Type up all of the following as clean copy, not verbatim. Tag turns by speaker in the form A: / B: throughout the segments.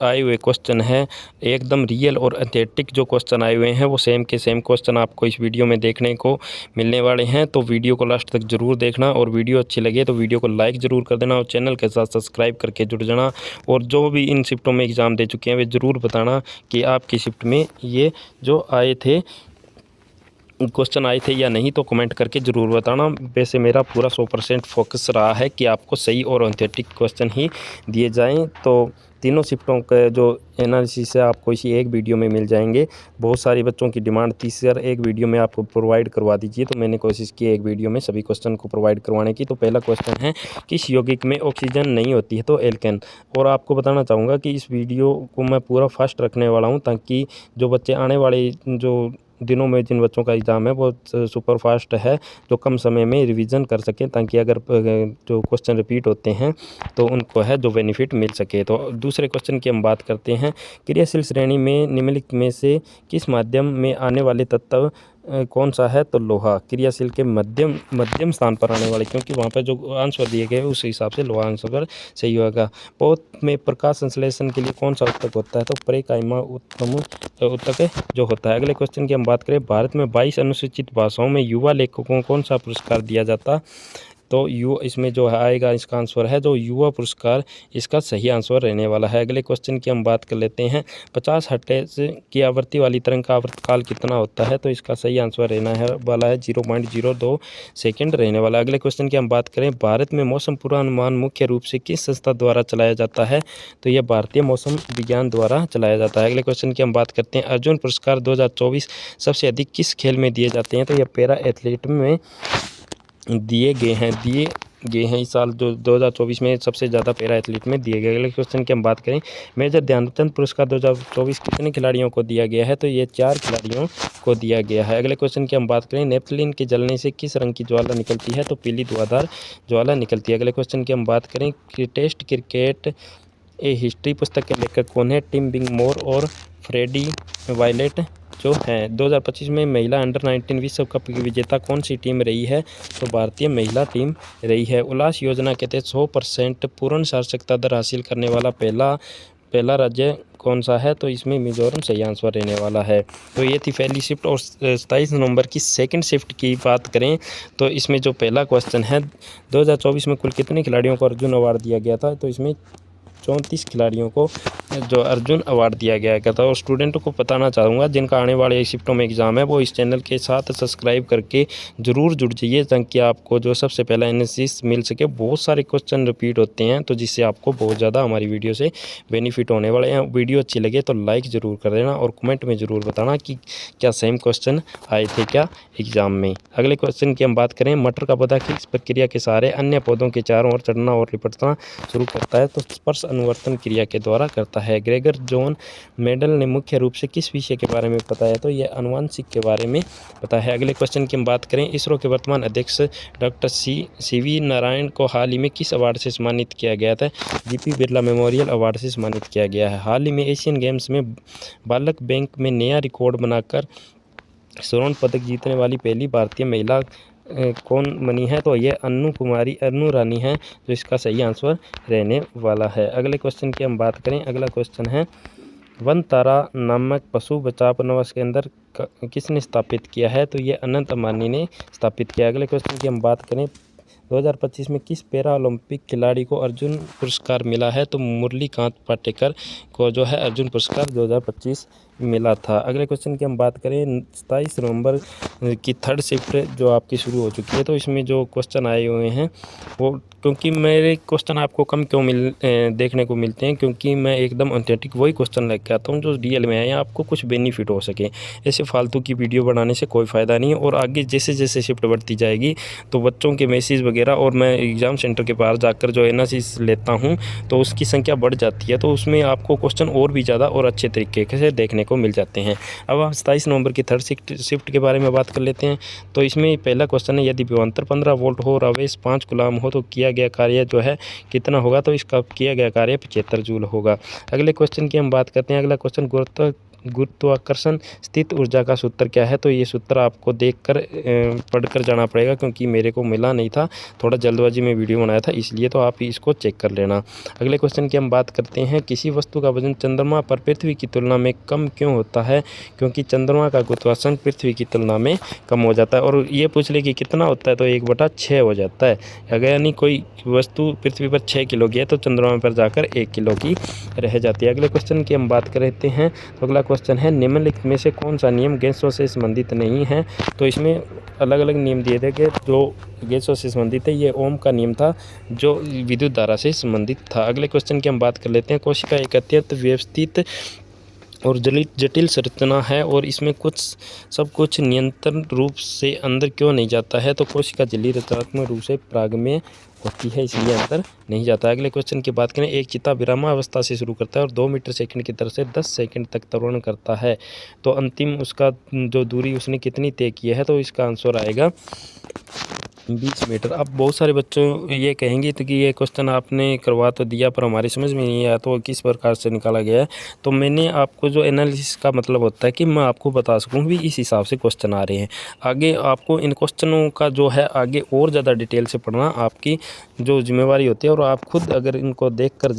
A: आए हुए क्वेश्चन हैं, एकदम रियल और अथेंटिक जो क्वेश्चन आए हुए हैं वो सेम के सेम क्वेश्चन आपको इस वीडियो में देखने को मिलने वाले हैं। तो वीडियो को लास्ट तक ज़रूर देखना, और वीडियो अच्छी लगे तो वीडियो को लाइक ज़रूर कर देना और चैनल के साथ सब्सक्राइब करके जुड़ जाना। और जो भी इन शिफ्टों में एग्ज़ाम दे चुके हैं वे ज़रूर बताना कि आपकी शिफ्ट में ये जो आए थे क्वेश्चन आए थे या नहीं, तो कमेंट करके ज़रूर बताना। वैसे मेरा पूरा 100% फोकस रहा है कि आपको सही और ऑथेंटिक क्वेश्चन ही दिए जाएं। तो तीनों शिफ्टों के जो एनालिसिस है आपको इसी एक वीडियो में मिल जाएंगे। बहुत सारी बच्चों की डिमांड थी सर एक वीडियो में आपको प्रोवाइड करवा दीजिए, तो मैंने कोशिश की एक वीडियो में सभी क्वेश्चन को प्रोवाइड करवाने की। तो पहला क्वेश्चन है, किस यौगिक में ऑक्सीजन नहीं होती है? तो एल्केन। और आपको बताना चाहूँगा कि इस वीडियो को मैं पूरा फास्ट रखने वाला हूँ, ताकि जो बच्चे आने वाले जो दिनों में जिन बच्चों का एग्ज़ाम है वो सुपर फास्ट है, जो कम समय में रिवीजन कर सकें, ताकि अगर जो क्वेश्चन रिपीट होते हैं तो उनको है जो बेनिफिट मिल सके। तो दूसरे क्वेश्चन की हम बात करते हैं, क्रियाशील श्रेणी में निम्नलिखित में से किस माध्यम में आने वाले तत्व कौन सा है? तो लोहा। क्रियाशील के मध्यम स्थान पर आने वाले, क्योंकि वहाँ पर जो आंसर दिए गए उस हिसाब से लोहा आंसर सही होगा। पौध में प्रकाश संश्लेषण के लिए कौन सा उत्तक होता है? तो प्रेकाइमा उत्तम उत्तक जो होता है। अगले क्वेश्चन की हम बात करें, भारत में 22 अनुसूचित भाषाओं में युवा लेखकों को कौन सा पुरस्कार दिया जाता? तो इसमें जो आएगा इसका आंसर है जो युवा पुरस्कार, इसका सही आंसर रहने वाला है। अगले क्वेश्चन की हम बात कर लेते हैं, 50 हर्ट्ज की आवृत्ति वाली तरंग का आवर्तकाल कितना होता है? तो इसका सही आंसर रहने वाला है 0.02 सेकंड रहने वाला। अगले क्वेश्चन की हम बात करें, भारत में मौसम पूर्वानुमान मुख्य रूप से किस संस्था द्वारा चलाया जाता है? तो यह भारतीय मौसम विज्ञान द्वारा चलाया जाता है। अगले क्वेश्चन की हम बात करते हैं, अर्जुन पुरस्कार 2024 सबसे अधिक किस खेल में दिए जाते हैं? तो यह पैरा एथलीट में दिए गए हैं इस साल जो 2024 में सबसे ज़्यादा पैरा एथलीट में दिए गए। अगले क्वेश्चन की हम बात करें, मेजर ध्यानचंद पुरस्कार 2024 कितने खिलाड़ियों को दिया गया है? तो ये 4 खिलाड़ियों को दिया गया है। अगले क्वेश्चन की हम बात करें, नेपथलीन के जलने से किस रंग की ज्वाला निकलती है? तो पीली धुआंधार ज्वाला निकलती है। अगले क्वेश्चन की हम बात करें कि टेस्ट क्रिकेट ए हिस्ट्री पुस्तक के लेखक कौन है? टिम बिंगमोर और फ्रेडी वायलेट जो हैं। 2025 में महिला अंडर 19 विश्व कप की विजेता कौन सी टीम रही है? तो भारतीय महिला टीम रही है। उल्लास योजना के तहत 100% पूर्ण साक्षरता दर हासिल करने वाला पहला राज्य कौन सा है? तो इसमें मिजोरम सही आंसर रहने वाला है। तो ये थी पहली शिफ्ट। और 27 नवंबर की सेकंड शिफ्ट की बात करें तो इसमें जो पहला क्वेश्चन है, 2024 में कुल कितने खिलाड़ियों को अर्जुन अवार्ड दिया गया था? तो इसमें 34 खिलाड़ियों को जो अर्जुन अवार्ड दिया गया था। और स्टूडेंटों को बताना चाहूँगा जिनका आने वाले शिफ्टों में एग्ज़ाम है वो इस चैनल के साथ सब्सक्राइब करके ज़रूर जुड़ जाइए, ताकि आपको जो सबसे पहला एनालिसिस मिल सके। बहुत सारे क्वेश्चन रिपीट होते हैं, तो जिससे आपको बहुत ज़्यादा हमारी वीडियो से बेनिफिट होने वाले हैं। वीडियो अच्छी लगे तो लाइक ज़रूर कर देना और कमेंट में ज़रूर बताना कि क्या सेम क्वेश्चन आए थे क्या एग्ज़ाम में। अगले क्वेश्चन की हम बात करें, मटर का पौधा किस प्रक्रिया के सहारे अन्य पौधों के चारों ओर चढ़ना और लिपटना शुरू करता है? तो स्पर्श अनुवर्तन क्रिया के द्वारा करता है। ग्रेगर जॉन मेडल ने मुख्य रूप से किस विषय के बारे में बताया? तो यह आनुवंशिक के बारे में बताया है। अगले क्वेश्चन की हम बात करें, इसरो के वर्तमान अध्यक्ष डॉक्टर सीवी नारायण को हाल ही में किस अवार्ड से सम्मानित किया गया था? जीपी बिरला मेमोरियल अवार्ड से सम्मानित किया गया है। हाल ही में एशियन गेम्स में बालक बैंक में नया रिकॉर्ड बनाकर स्वर्ण पदक जीतने वाली पहली भारतीय महिला कौन बनी है? तो ये अन्नू रानी है, जो इसका सही आंसर रहने वाला है। अगले क्वेश्चन की हम बात करें, अगला क्वेश्चन है, वन तारा नामक पशु बचाव प्रवास केंद्र किसने स्थापित किया है? तो ये अनंत अंबानी ने स्थापित किया। अगले क्वेश्चन की हम बात करें, 2025 में किस पैरा ओलंपिक खिलाड़ी को अर्जुन पुरस्कार मिला है? तो मुरलीकांत पाटेकर को जो है अर्जुन पुरस्कार 2025 मिला था। अगले क्वेश्चन की हम बात करें, 27 नवंबर की थर्ड शिफ्ट जो आपकी शुरू हो चुकी है, तो इसमें जो क्वेश्चन आए हुए हैं वो, क्योंकि मेरे क्वेश्चन आपको कम क्यों देखने को मिलते हैं, क्योंकि मैं एकदम ऑथेंटिक वही क्वेश्चन लेकर आता हूँ जो रियल में है, या आपको कुछ बेनिफिट हो सके। ऐसे फालतू की वीडियो बनाने से कोई फ़ायदा नहीं है। और आगे जैसे जैसे शिफ्ट बढ़ती जाएगी तो बच्चों के मैसेज वगैरह, और मैं एग्ज़ाम सेंटर के बाहर जाकर जो एनालिसिस लेता हूँ तो उसकी संख्या बढ़ जाती है, तो उसमें आपको क्वेश्चन और भी ज़्यादा और अच्छे तरीके से देखने को मिल जाते हैं। अब हम 27 नवंबर की थर्ड शिफ्ट के बारे में बात कर लेते हैं। तो इसमें पहला क्वेश्चन है, यदि विभवांतर 15 वोल्ट हो और आवेश 5 कूलम हो तो किया गया कार्य जो है कितना होगा? तो इसका किया गया कार्य 75 जूल होगा। अगले क्वेश्चन की हम बात करते हैं। अगला क्वेश्चन, गुरुत्वाकर्षण स्थित ऊर्जा का सूत्र क्या है? तो ये सूत्र आपको देखकर पढ़कर जाना पड़ेगा, क्योंकि मेरे को मिला नहीं था, थोड़ा जल्दबाजी में वीडियो बनाया था इसलिए, तो आप इसको चेक कर लेना। अगले क्वेश्चन की हम बात करते हैं, किसी वस्तु का वजन चंद्रमा पर पृथ्वी की तुलना में कम क्यों होता है? क्योंकि चंद्रमा का गुरुत्वाकर्षण पृथ्वी की तुलना में कम हो जाता है। और ये पूछ ले कि कितना होता है, तो 1/6 हो जाता है। अगर यानी कोई वस्तु पृथ्वी पर 6 किलो की है तो चंद्रमा पर जाकर 1 किलो की रह जाती है। अगले क्वेश्चन की हम बात करते हैं, तो अगला क्वेश्चन है, निम्नलिखित में से कौन सा नियम गैसों से संबंधित नहीं है? तो इसमें अलग अलग नियम दिए थे कि जो गैसों से संबंधित है, ये ओम का नियम था जो विद्युत धारा से संबंधित था। अगले क्वेश्चन की हम बात कर लेते हैं, कोशिका एक अत्यंत व्यवस्थित और जटिल संरचना है और इसमें सब कुछ नियंत्रण रूप से अंदर क्यों नहीं जाता है? तो कोशिका झिल्ली रचनात्मक रूप से परागमय होती है, इसलिए अंदर नहीं जाता है। अगले क्वेश्चन की बात करें, एक चीता विरामावस्था से शुरू करता है और 2 मीटर सेकंड की दर से 10 सेकंड तक त्वरण करता है, तो अंतिम उसका जो दूरी उसने कितनी तय की है? तो इसका आंसर आएगा 20 मीटर। अब बहुत सारे बच्चों ये कहेंगे तो कि ये क्वेश्चन आपने करवा तो दिया पर हमारी समझ में नहीं आया, तो किस प्रकार से निकाला गया है? तो मैंने आपको जो एनालिसिस का मतलब होता है कि मैं आपको बता सकूं भी इस हिसाब से क्वेश्चन आ रहे हैं। आगे आपको इन क्वेश्चनों का जो है आगे और ज़्यादा डिटेल से पढ़ना आपकी जो जिम्मेवारी होती है, और आप खुद अगर इनको देख कर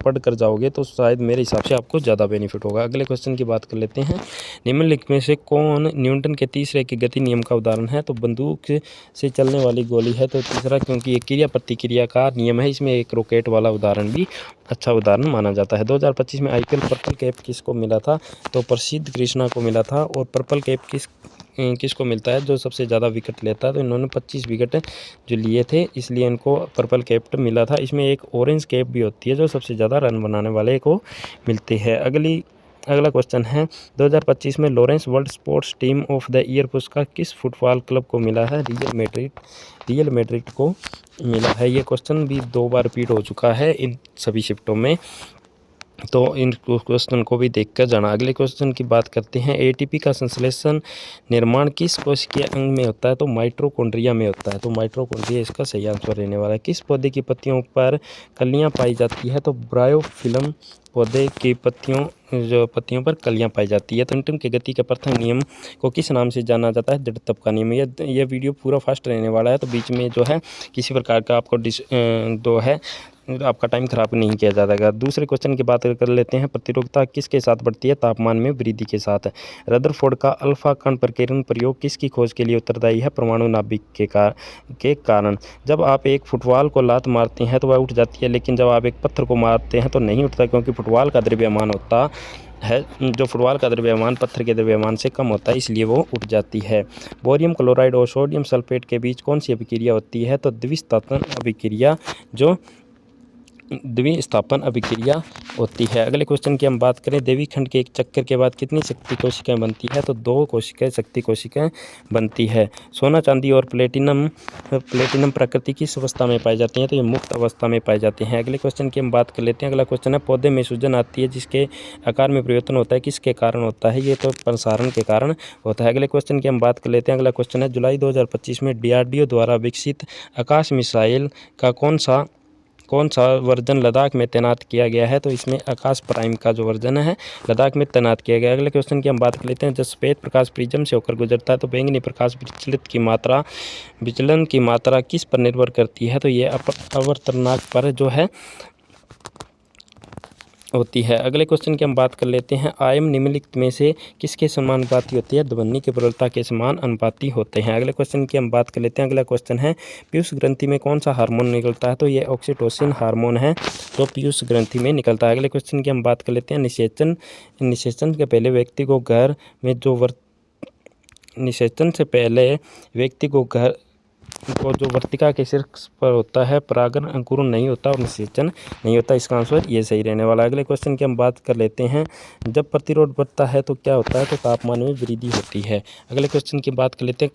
A: पढ़ कर जाओगे तो शायद मेरे हिसाब से आपको ज़्यादा बेनिफिट होगा। अगले क्वेश्चन की बात कर लेते हैं, निम्नलिखित में से कौन न्यूटन के तीसरे के गति नियम का उदाहरण है? तो बंदूक से चलने वाली गोली है, तो तीसरा, क्योंकि ये क्रिया प्रतिक्रिया का नियम है, इसमें एक रॉकेट वाला उदाहरण भी अच्छा उदाहरण माना जाता है। 2025 में IPL पर्पल कैप किसको मिला था? तो प्रसिद्ध कृष्णा को मिला था। और पर्पल कैप किसको मिलता है? जो सबसे ज़्यादा विकेट लेता है, तो इन्होंने 25 विकेट जो लिए थे, इसलिए इनको पर्पल कैप मिला था। इसमें एक ऑरेंज कैप भी होती है जो सबसे ज़्यादा रन बनाने वाले को मिलती है। अगला क्वेश्चन है, 2025 में Lawrence world sports team of the year पुरस्कार किस फुटबॉल क्लब को मिला है? रियल मैड्रिड को मिला है। ये क्वेश्चन भी 2 बार रिपीट हो चुका है इन सभी शिफ्टों में, तो इन क्वेश्चन को भी देखकर जाना। अगले क्वेश्चन की बात करते हैं, ATP का संश्लेषण निर्माण किस कोशिकीय अंग में होता है? तो माइटोकॉन्ड्रिया में होता है, तो माइटोकॉन्ड्रिया इसका सही आंसर रहने वाला है। किस पौधे की पत्तियों पर कलियां पाई जाती है? तो ब्रायोफिलम पौधे की पत्तियों पर कलियां पाई जाती है। न्यूटन के गति के प्रथम नियम को किस नाम से जाना जाता है? जड़त्व का नियम। ये वीडियो पूरा फास्ट रहने वाला है, तो बीच में जो है किसी प्रकार का आपको आपका टाइम खराब नहीं किया जाएगा। दूसरे क्वेश्चन की बात कर लेते हैं, प्रतिरोधकता किसके साथ बढ़ती है? तापमान में वृद्धि के साथ। रदरफोर्ड का अल्फा कण प्रकीर्णन प्रयोग किसकी खोज के लिए उत्तरदायी है? परमाणु नाभिक के कारण। जब आप एक फुटबॉल को लात मारते हैं तो वह उठ जाती है, लेकिन जब आप एक पत्थर को मारते हैं तो नहीं उठता, क्योंकि फुटबॉल का द्रव्यमान होता है, जो फुटबॉल का द्रव्यमान पत्थर के द्रव्यमान से कम होता है, इसलिए वो उठ जाती है। बोरियम क्लोराइड और सोडियम सल्फेट के बीच कौन सी अभिक्रिया होती है? तो द्विस्थापन अभिक्रिया होती है। अगले क्वेश्चन की हम बात करें, देवी खंड के एक चक्कर के बाद कितनी शक्ति कोशिकाएं बनती है? तो 2 शक्ति कोशिकाएं बनती है। सोना, चांदी और प्लेटिनम प्रकृति की अवस्था में पाई जाती हैं, तो ये मुक्त अवस्था में पाए जाते हैं। अगले क्वेश्चन की हम बात कर लेते हैं। अगला क्वेश्चन है, पौधे में सूजन आती है जिसके आकार में परिवर्तन होता है, किसके कारण होता है? ये तो प्रसारण के कारण होता है। अगले क्वेश्चन की हम बात कर लेते हैं। अगला क्वेश्चन है, जुलाई 2025 में DRDO द्वारा विकसित आकाश मिसाइल का कौन सा वर्जन लद्दाख में तैनात किया गया है? तो इसमें आकाश प्राइम का जो वर्जन है लद्दाख में तैनात किया गया है। अगले क्वेश्चन की हम बात कर लेते हैं, जब सफेद प्रकाश प्रिज्म से होकर गुजरता है तो बैंगनी प्रकाश विचलन की मात्रा किस पर निर्भर करती है? तो ये अपवर्तनांक पर जो है होती है। अगले क्वेश्चन की हम बात कर लेते हैं, आयम निम्नलिखित में से किसके समानुपाती होती है? ध्वनि की प्रबलता के समान अनुपाती होते हैं। अगले क्वेश्चन की हम बात कर लेते हैं। अगला क्वेश्चन है, पीयूष ग्रंथि में कौन सा हार्मोन निकलता है? तो ये ऑक्सीटोसिन हार्मोन है जो पीयूष ग्रंथि में निकलता है। अगले क्वेश्चन की हम बात कर लेते हैं, निषेचन के पहले व्यक्ति को घर में निषेचन से पहले व्यक्ति को जो वर्तिका के शीर्ष पर होता है, परागन अंकुरण नहीं होता और निषेचन नहीं होता। इसका आंसर ये सही रहने वाला है। अगले क्वेश्चन की हम बात कर लेते हैं, जब प्रतिरोध बढ़ता है तो क्या होता है? तो तापमान में वृद्धि होती है। अगले क्वेश्चन की बात कर लेते हैं,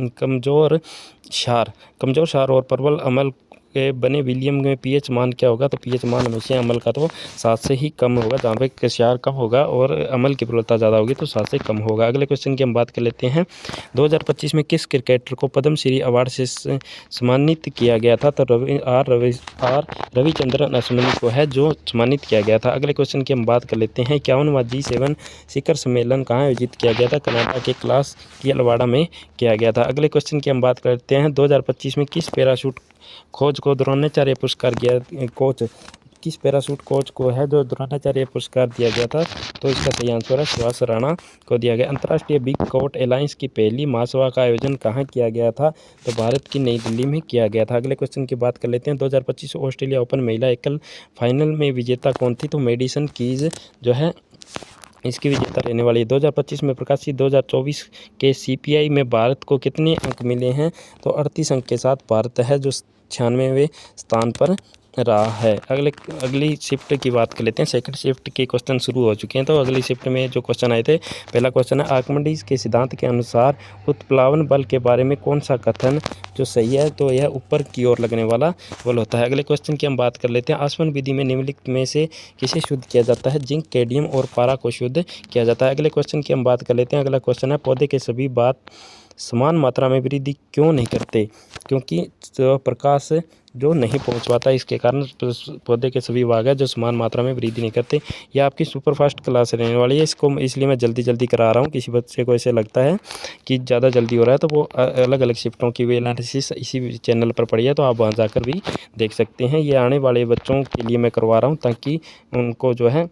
A: कमजोर क्षार और प्रबल अम्ल के बने विलियम में पीएच मान क्या होगा, तो पीएच मान हमेशा अम्ल का तो 7 से ही कम होगा। जहाँ पे क्षार कम होगा और अम्ल की प्रबलता ज़्यादा होगी तो 7 से कम होगा। अगले क्वेश्चन की हम बात कर लेते हैं। 2025 में किस क्रिकेटर को पद्म श्री अवार्ड से सम्मानित किया गया था, तो रविचंद्रन अश्विनी को है जो सम्मानित किया गया था। अगले क्वेश्चन की हम बात कर लेते हैं। 51वां G7 शिखर सम्मेलन कहाँ आयोजित किया गया था, कनाडा के क्लास की अलवाड़ा में किया गया था। अगले क्वेश्चन की हम बात करते हैं। 2025 में किस पैराशूट खोज को द्रोणाचार्य पुरस्कार किस पैराशूट कोच को है जो द्रोणाचार्य पुरस्कार दिया गया था, तो इसका सही आंसर है सुभाष राणा को दिया गया। अंतर्राष्ट्रीय बिग कोर्ट अलायंस की पहली महासभा का आयोजन कहाँ किया गया था, तो भारत की नई दिल्ली में किया गया था। अगले क्वेश्चन की बात कर लेते हैं। 2025 ऑस्ट्रेलिया ओपन महिला एकल फाइनल में विजेता कौन थी, तो मेडिसन कीज जो है इसकी विजेता रहने वाली है। 2025 में प्रकाशित 2024 के CPI में भारत को कितने अंक मिले हैं, तो 38 अंक के साथ भारत है जो 96वें स्थान पर रहा है। अगली शिफ्ट की बात कर लेते हैं। सेकंड शिफ्ट के क्वेश्चन शुरू हो चुके हैं। तो अगली शिफ्ट में जो क्वेश्चन आए थे, पहला क्वेश्चन है आर्किमिडीज के सिद्धांत के अनुसार उत्प्लावन बल के बारे में कौन सा कथन जो सही है, तो यह ऊपर की ओर लगने वाला बल होता है। अगले क्वेश्चन की हम बात कर लेते हैं। आसवन विधि में निम्नलिखित में से किसे शुद्ध किया जाता है, जिंक, कैडमियम और पारा को शुद्ध किया जाता है। अगले क्वेश्चन की हम बात कर लेते हैं। अगला क्वेश्चन है पौधे के सभी बात समान मात्रा में वृद्धि क्यों नहीं करते, क्योंकि प्रकाश जो नहीं पहुंच पाता, इसके कारण पौधे के सभी भाग है जो समान मात्रा में वृद्धि नहीं करते। यह आपकी सुपरफास्ट क्लास रहने वाली है, इसको इसलिए मैं जल्दी करा रहा हूँ। किसी बच्चे को ऐसे लगता है कि ज़्यादा जल्दी हो रहा है तो वो अलग अलग शिफ्टों की वे एनालिसिस इसी चैनल पर पड़ी है, तो आप वहाँ जाकर भी देख सकते हैं। ये आने वाले बच्चों के लिए मैं करवा रहा हूँ ताकि उनको जो है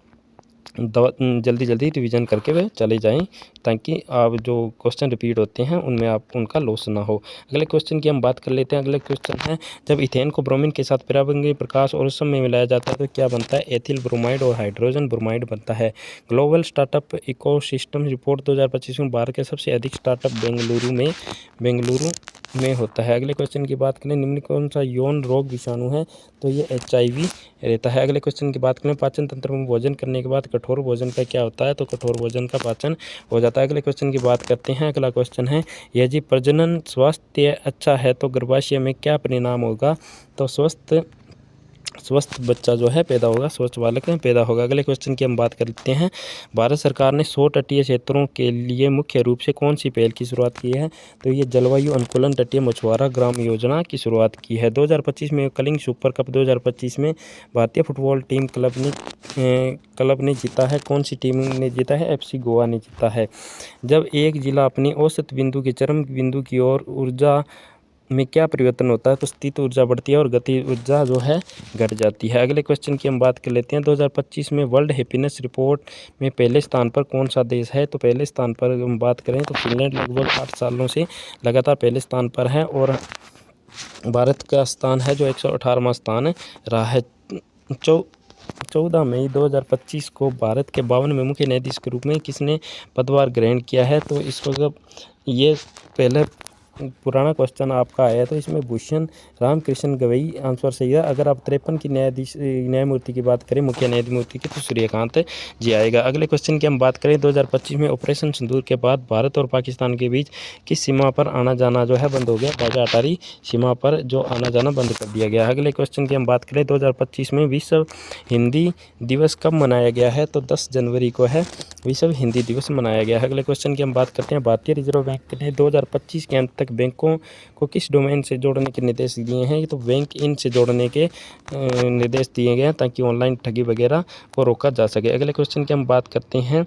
A: जल्दी रिवीजन करके वे चले जाएं, ताकि आप जो क्वेश्चन रिपीट होते हैं उनमें आप उनका लॉस ना हो। अगले क्वेश्चन की हम बात कर लेते हैं। अगले क्वेश्चन है जब इथेन को ब्रोमीन के साथ पराबैंगनी प्रकाश और उष्ण में मिलाया जाता है तो क्या बनता है, एथिल ब्रोमाइड और हाइड्रोजन ब्रोमाइड बनता है। ग्लोबल स्टार्टअप इकोसिस्टम रिपोर्ट 2025 में भारत के सबसे अधिक स्टार्टअप बेंगलुरु में होता है। अगले क्वेश्चन की बात करें, निम्न कौन सा यौन रोग विषाणु है, तो ये HIV रहता है। अगले क्वेश्चन की बात करें, पाचन तंत्र में भोजन करने के बाद कठोर भोजन का क्या होता है, तो कठोर भोजन का पाचन हो जाता है। अगले क्वेश्चन की बात करते हैं। अगला क्वेश्चन है यदि प्रजनन स्वास्थ्य अच्छा है तो गर्भाशय में क्या परिणाम होगा, तो स्वस्थ बच्चा जो है पैदा होगा, स्वस्थ बालक पैदा होगा। अगले क्वेश्चन की हम बात करते हैं। भारत सरकार ने 100 तटीय क्षेत्रों के लिए मुख्य रूप से कौन सी पहल की शुरुआत की है, तो ये जलवायु अनुकूलन तटीय मछुआरा ग्राम योजना की शुरुआत की है। 2025 में कलिंग सुपर कप 2025 में भारतीय फुटबॉल टीम क्लब ने जीता है। कौन सी टीम ने जीता है, FC गोवा ने जीता है। जब एक जिला अपनी औसत बिंदु के चरम बिंदु की ओर ऊर्जा में क्या परिवर्तन होता है, तो स्थित ऊर्जा बढ़ती है और गति ऊर्जा जो है घट जाती है। अगले क्वेश्चन की हम बात कर लेते हैं। 2025 में वर्ल्ड हैप्पीनेस रिपोर्ट में पहले स्थान पर कौन सा देश है, तो पहले स्थान पर हम बात करें तो फिनलैंड लगभग 8 सालों से लगातार पहले स्थान पर है, और भारत का स्थान है जो 118वां स्थान रहा है। 14 मई 2025 को भारत के 52वें मुख्य न्यायाधीश के रूप में किसने पदभार ग्रहण किया है, तो इसको जब ये पहले पुराना क्वेश्चन आपका आया तो इसमें भूषण रामकृष्ण गवई आंसर सही है। अगर आप 53 की न्यायमूर्ति की बात करें, मुख्य न्यायमूर्ति की, तो सूर्यकांत जी आएगा। अगले क्वेश्चन की हम बात करें। 2025 में ऑपरेशन सिंदूर के बाद भारत और पाकिस्तान के बीच किस सीमा पर आना जाना जो है बंद हो गया, बाजा अटारी सीमा पर जो आना जाना बंद कर दिया गया। अगले क्वेश्चन की हम बात करें। 2025 में विश्व हिंदी दिवस कब मनाया गया है, तो 10 जनवरी को है विश्व हिंदी दिवस मनाया गया है। अगले क्वेश्चन की हम बात करते हैं। भारतीय रिजर्व बैंक ने 2025 के अंत तक बैंकों को किस डोमेन से जोड़ने के निर्देश दिए हैं, तो बैंक इन से जोड़ने के निर्देश दिए गए हैं ताकि ऑनलाइन ठगी वगैरह को रोका जा सके। अगले क्वेश्चन की हम बात करते हैं।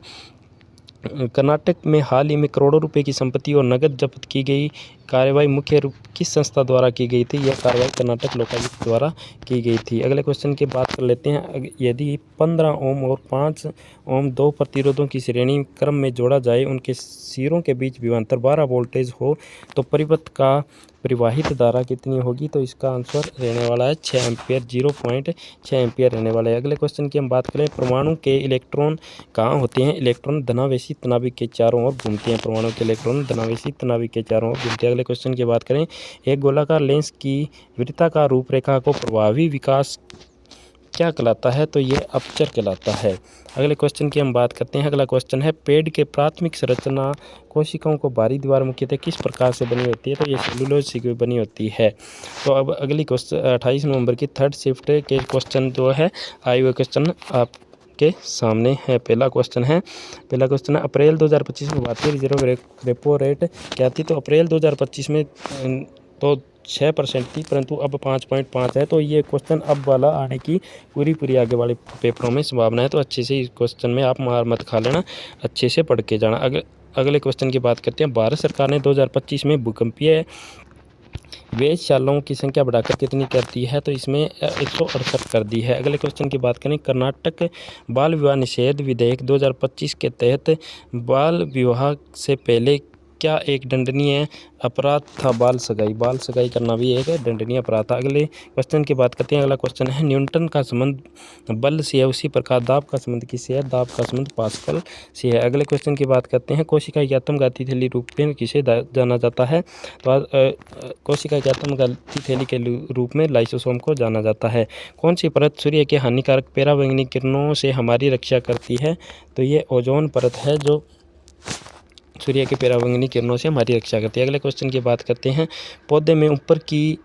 A: कर्नाटक में हाल ही में करोड़ों रुपए की संपत्ति और नकद जब्त की गई कार्रवाई मुख्य रूप किस संस्था द्वारा की गई थी, यह कार्रवाई कर्नाटक लोकायुक्त द्वारा की गई थी। अगले क्वेश्चन की बात कर लेते हैं। यदि 15 ओम और 5 ओम दो प्रतिरोधों की श्रेणी क्रम में जोड़ा जाए, उनके सिरों के बीच विभवांतर 12 वोल्टेज हो, तो परिपथ का प्रवाहित धारा कितनी होगी, तो इसका आंसर रहने वाला है 6 एम्पियर, 0.6 एम्पियर रहने वाला है। अगले क्वेश्चन की हम बात करें। परमाणु के इलेक्ट्रॉन कहाँ होते हैं, इलेक्ट्रॉन धनावेशी तनाविक के चारों ओर घूमते हैं। परमाणु के इलेक्ट्रॉन धनावेशी तनाविक के चारों ओर घूमते हैं। अगले क्वेश्चन की बात करें। एक गोलाकार लेंस की वृत्ताकार रूपरेखा को प्रभावी विकास क्या कहलाता है? तो ये अपचर कहलाता है। अगले क्वेश्चन की हम बात करते हैं। अगला क्वेश्चन है, पेड़ के प्राथमिक संरचना कोशिकाओं को बाहरी दीवार मुख्यतः किस प्रकार से बनी होती है? तो ये सेलुलोज से बनी होती है। तो अब अगली क्वेश्चन 28 नवंबर की थर्ड शिफ्ट के क्वेश्चन जो है आए हुए क्वेश्चन आपके सामने है। पहला क्वेश्चन है अप्रैल 2025 में भारतीय रिजर्व रेपो रेट क्या थी? तो अप्रैल 2025 में तो 6% थी, परंतु अब 5.5 है। तो ये क्वेश्चन अब वाला आने की पूरी आगे वाले पेपरों में संभावना है। तो अच्छे से इस क्वेश्चन में आप मार मत खा लेना, अच्छे से पढ़ के जाना। अगले क्वेश्चन की बात करते हैं। भारत सरकार ने 2025 में भूकंपीय वेधशालाओं की संख्या बढ़ाकर कितनी कर दी है? तो इसमें 168 कर दी है। अगले क्वेश्चन की बात करें। कर्नाटक बाल विवाह निषेध विधेयक 2025 के तहत बाल विवाह से पहले क्या एक दंडनीय अपराध था? बाल सगाई करना भी एक दंडनीय अपराध था। अगले क्वेश्चन की बात करते हैं। अगला क्वेश्चन है, न्यूटन का संबंध बल से है, उसी प्रकार दाब का संबंध किससे है? दाब का संबंध पास्कल से है। अगले क्वेश्चन की बात करते हैं। कोशिका की आत्मघाती थैली रूप में किसे जाना जाता है? तो कोशिका की आत्मघाती थैली के रूप में लाइसोसोम को जाना जाता है। कौन सी परत सूर्य के हानिकारक पराबैंगनी किरणों से हमारी रक्षा करती है? तो ये ओजोन परत है जो सूर्य के पराबैंगनी किरणों से हमारी रक्षा करती है। अगले क्वेश्चन की बात करते हैं। पौधे में ऊपर की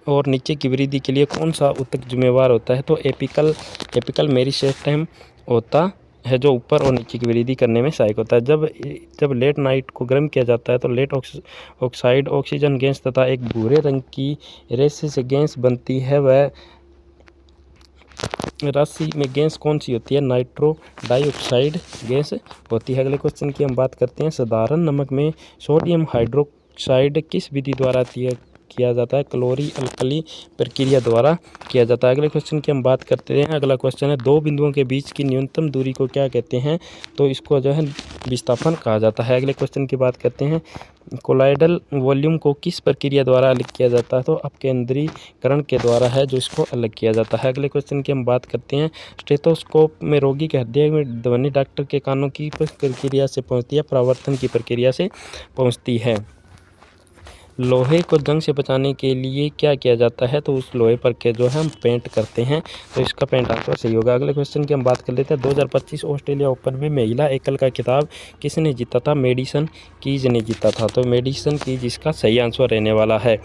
A: और नीचे की वृद्धि के लिए कौन सा ऊतक जिम्मेवार होता है? तो एपिकल मेरिस्टेम होता है, जो ऊपर और नीचे की वृद्धि करने में सहायक होता है। जब लेट नाइट को गर्म किया जाता है तो लेट ऑक्साइड ऑक्सीजन गैस तथा एक भूरे रंग की रेसे से गैस बनती है। वह राशि में गैस कौन सी होती है? नाइट्रो डाइऑक्साइड गैस होती है। अगले क्वेश्चन की हम बात करते हैं। साधारण नमक में सोडियम हाइड्रोक्साइड किस विधि द्वारा किया जाता है? क्लोरी अल्कली प्रक्रिया द्वारा किया जाता है। अगले क्वेश्चन की हम बात करते हैं। अगला क्वेश्चन है, दो बिंदुओं के बीच की न्यूनतम दूरी को क्या कहते हैं? तो इसको जो है विस्थापन कहा जाता है। अगले क्वेश्चन की बात करते हैं। कोलाइडल वॉल्यूम को किस प्रक्रिया द्वारा अलग किया जाता है? तो अपकेंद्रीकरण के द्वारा है जो इसको अलग किया जाता है। अगले क्वेश्चन की हम बात करते हैं। स्टेथोस्कोप में रोगी के हृदय में ध्वनि डॉक्टर के कानों की प्रक्रिया से पहुंचती है, परावर्तन की प्रक्रिया से पहुंचती है। लोहे को जंग से बचाने के लिए क्या किया जाता है? तो उस लोहे पर के जो है हम पेंट करते हैं, तो इसका पेंट आंसर सही होगा। अगले क्वेश्चन की हम बात कर लेते हैं। 2025 ऑस्ट्रेलिया ओपन में महिला एकल का खिताब किसने जीता था? मेडिसन कीज ने जीता था। तो मेडिसन कीज इसका सही आंसर रहने वाला है।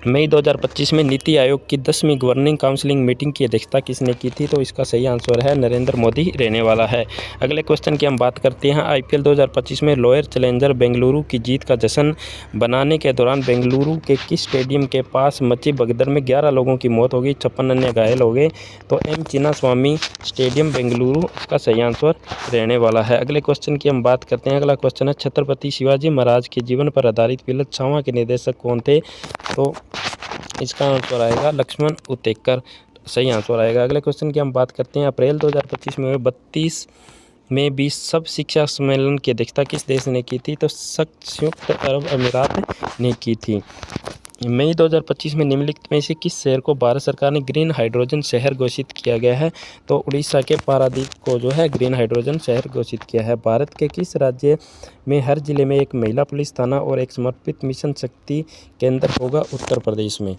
A: मई 2025 में नीति आयोग की 10वीं गवर्निंग काउंसिलिंग मीटिंग की अध्यक्षता किसने की थी? तो इसका सही आंसर है नरेंद्र मोदी रहने वाला है। अगले क्वेश्चन की हम बात करते हैं। आईपीएल 2025 में रॉयल चैलेंजर बेंगलुरु की जीत का जश्न बनाने के दौरान बेंगलुरु के किस स्टेडियम के पास मची भगदड़ में 11 लोगों की मौत हो गई, 56 अन्य घायल हो गए? तो एम चिन्नास्वामी स्टेडियम बेंगलुरु इसका सही आंसर रहने वाला है। अगले क्वेश्चन की हम बात करते हैं। अगला क्वेश्चन है, छत्रपति शिवाजी महाराज के जीवन पर आधारित फिल्म छावा के निर्देशक कौन थे? तो इसका आंसर आएगा लक्ष्मण उतेकर, सही आंसर आएगा। अगले क्वेश्चन की हम बात करते हैं। अप्रैल 2025 में 32 में 20 सब शिक्षा सम्मेलन की अध्यक्षता किस देश ने की थी? तो संयुक्त अरब अमीरात ने की थी। मई 2025 में निम्नलिखित में से किस शहर को भारत सरकार ने ग्रीन हाइड्रोजन शहर घोषित किया गया है? तो उड़ीसा के पारादीप को जो है ग्रीन हाइड्रोजन शहर घोषित किया है। भारत के किस राज्य में हर जिले में एक महिला पुलिस थाना और एक समर्पित मिशन शक्ति केंद्र होगा? उत्तर प्रदेश में।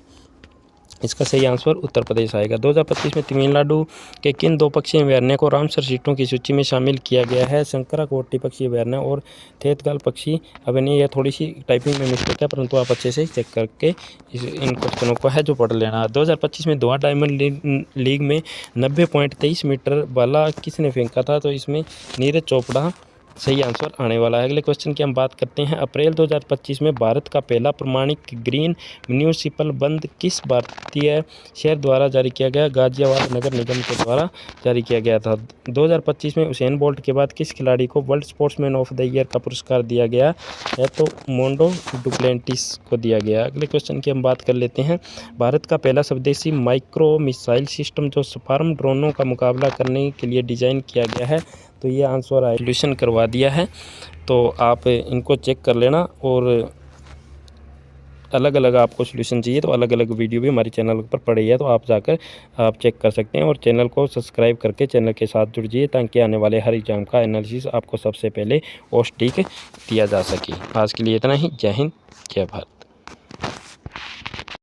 A: इसका सही आंसर उत्तर प्रदेश आएगा। 2025 में तमिलनाडु के किन दो पक्षी अभयारण्य को रामसर सीटों की सूची में शामिल किया गया है? शंकराकोटी पक्षी अभयारण्य और थेतगाल पक्षी अभयारण्य। यह थोड़ी सी टाइपिंग में मिस्टेक है, परंतु आप अच्छे से चेक करके इन क्वेश्चनों को है जो पढ़ लेना। 2025 में दोहा डायमंड लीग में 90.23 मीटर भाला किसने फेंका था? तो इसमें नीरज चोपड़ा सही आंसर आने वाला है। अगले क्वेश्चन की हम बात करते हैं। अप्रैल 2025 में भारत का पहला प्रमाणिक ग्रीन म्यूनिसिपल बंद किस भारतीय शहर द्वारा जारी किया गया? गाजियाबाद नगर निगम के द्वारा जारी किया गया था। 2025 में उसेन बोल्ट के बाद किस खिलाड़ी को world sportsman of the year का पुरस्कार दिया गया है? तो मोंडो डुप्लेंटिस को दिया गया। अगले क्वेश्चन की हम बात कर लेते हैं। भारत का पहला स्वदेशी माइक्रो मिसाइल सिस्टम जो स्पार्म ड्रोनों का मुकाबला करने के लिए डिज़ाइन किया गया है, तो ये आंसर है सोल्यूशन करवा दिया है। तो आप इनको चेक कर लेना, और अलग अलग आपको सोल्यूशन चाहिए तो अलग अलग वीडियो भी हमारे चैनल पर पड़ी है, तो आप जाकर आप चेक कर सकते हैं। और चैनल को सब्सक्राइब करके चैनल के साथ जुड़ जाइए, ताकि आने वाले हर एग्जाम का एनालिसिस आपको सबसे पहले और सटीक दिया जा सके। आज के लिए इतना ही। जय हिंद, जय भारत।